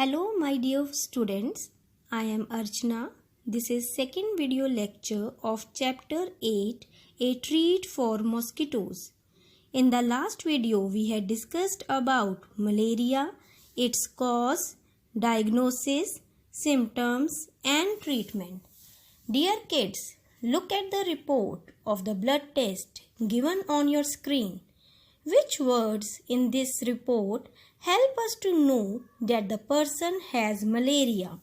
Hello my dear students, I am Archana. This is second video lecture of chapter 8, A Treat for Mosquitoes. In the last video we had discussed about malaria, its cause, diagnosis, symptoms and treatment. Dear kids, look at the report of the blood test given on your screen. Which words in this report help us to know that the person has malaria?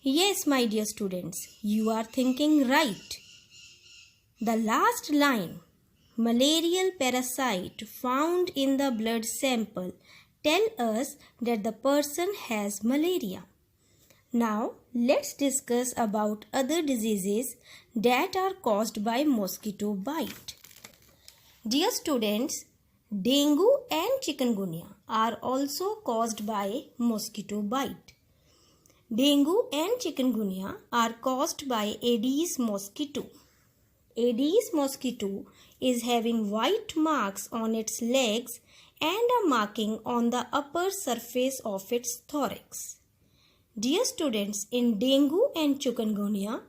Yes, my dear students, you are thinking right. The last line, malarial parasite found in the blood sample, tell us that the person has malaria. Now, let's discuss about other diseases that are caused by mosquito bite. Dear students, dengue and chikungunya are also caused by mosquito bite. Dengue and chikungunya are caused by Aedes mosquito. Aedes mosquito is having white marks on its legs and a marking on the upper surface of its thorax. Dear students, in dengue and chikungunya,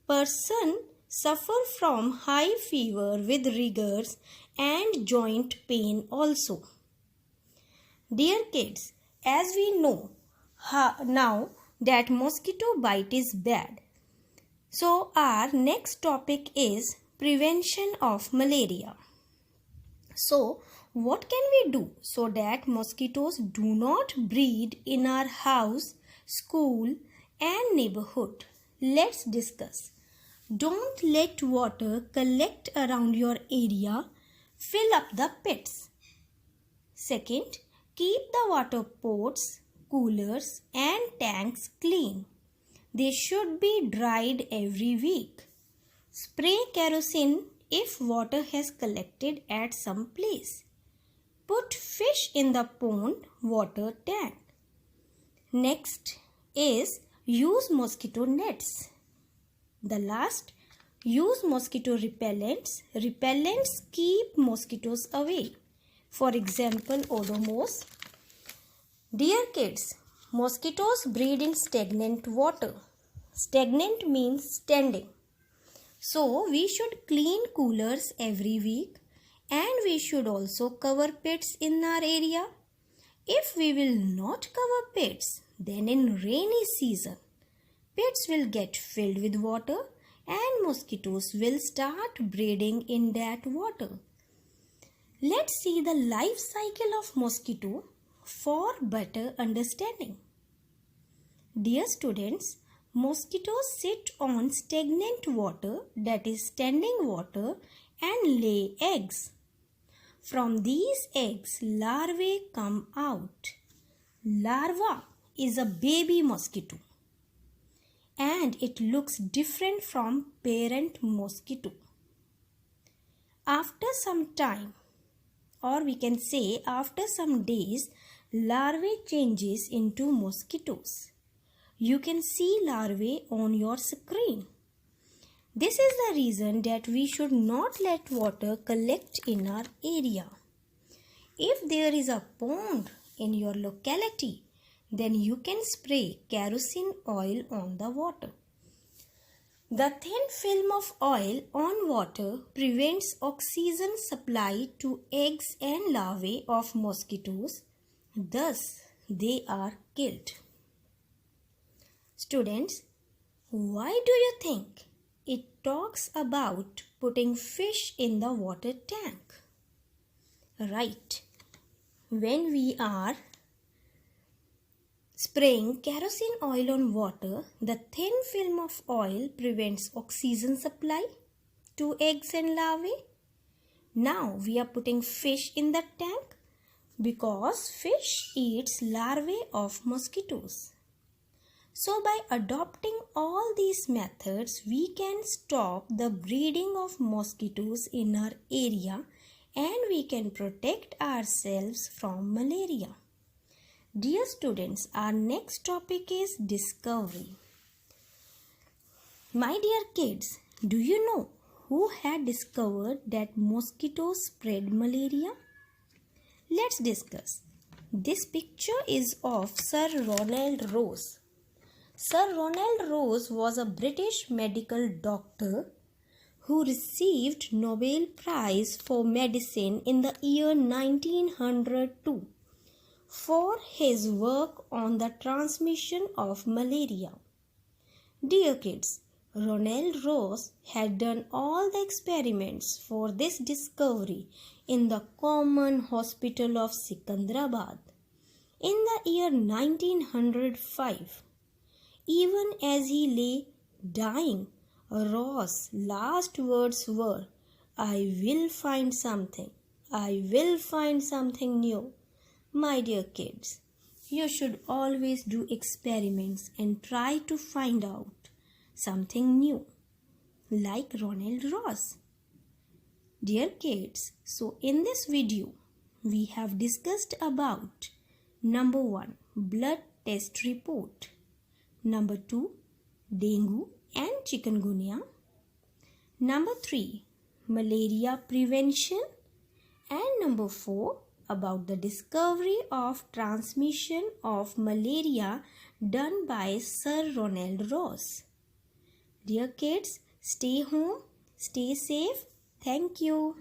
person suffer from high fever with rigors and joint pain also. Dear kids, as we know now that mosquito bite is bad, so our next topic is prevention of malaria. So what can we do so that mosquitoes do not breed in our house, school and neighborhood? Let's discuss. Don't let water collect around your area. Fill up the pits. Second, keep the water pots, coolers and tanks clean. They should be dried every week. Spray kerosene if water has collected at some place. Put fish in the pond water tank. Next is use mosquito nets. The last, use mosquito repellents. Repellents keep mosquitoes away. For example, Odomos. Dear kids, mosquitoes breed in stagnant water. Stagnant means standing. So, we should clean coolers every week and we should also cover pits in our area. If we will not cover pits, then in rainy season, pits will get filled with water and mosquitoes will start breeding in that water. Let's see the life cycle of mosquito for better understanding. Dear students, mosquitoes sit on stagnant water, that is standing water, and lay eggs. From these eggs, larvae come out. Larva is a baby mosquito and it looks different from parent mosquito. After some time, or we can say after some days, larvae changes into mosquitoes. You can see larvae on your screen. This is the reason that we should not let water collect in our area. If there is a pond in your locality, then you can spray kerosene oil on the water. The thin film of oil on water prevents oxygen supply to eggs and larvae of mosquitoes. Thus, they are killed. Students, why do you think it talks about putting fish in the water tank? Right. When we are spraying kerosene oil on water, the thin film of oil prevents oxygen supply to eggs and larvae. Now we are putting fish in the tank because fish eats larvae of mosquitoes. So by adopting all these methods, we can stop the breeding of mosquitoes in our area and we can protect ourselves from malaria. Dear students, our next topic is discovery. My dear kids, do you know who had discovered that mosquitoes spread malaria? Let's discuss. This picture is of Sir Ronald Rose. Sir Ronald Rose was a British medical doctor who received Nobel Prize for Medicine in the year 1902 for his work on the transmission of malaria. Dear kids, Ronald Rose had done all the experiments for this discovery in the Common Hospital of Sikandrabad in the year 1905. Even as he lay dying, Rose's last words were, "I will find something. I will find something new." My dear kids, you should always do experiments and try to find out something new, like Ronald Rose. Dear kids, so in this video, we have discussed about number 1, blood test report. Number 2, dengue and chikungunya. Number 3, malaria prevention. And number 4, about the discovery of transmission of malaria done by Sir Ronald Rose. Dear kids, stay home, stay safe. Thank you.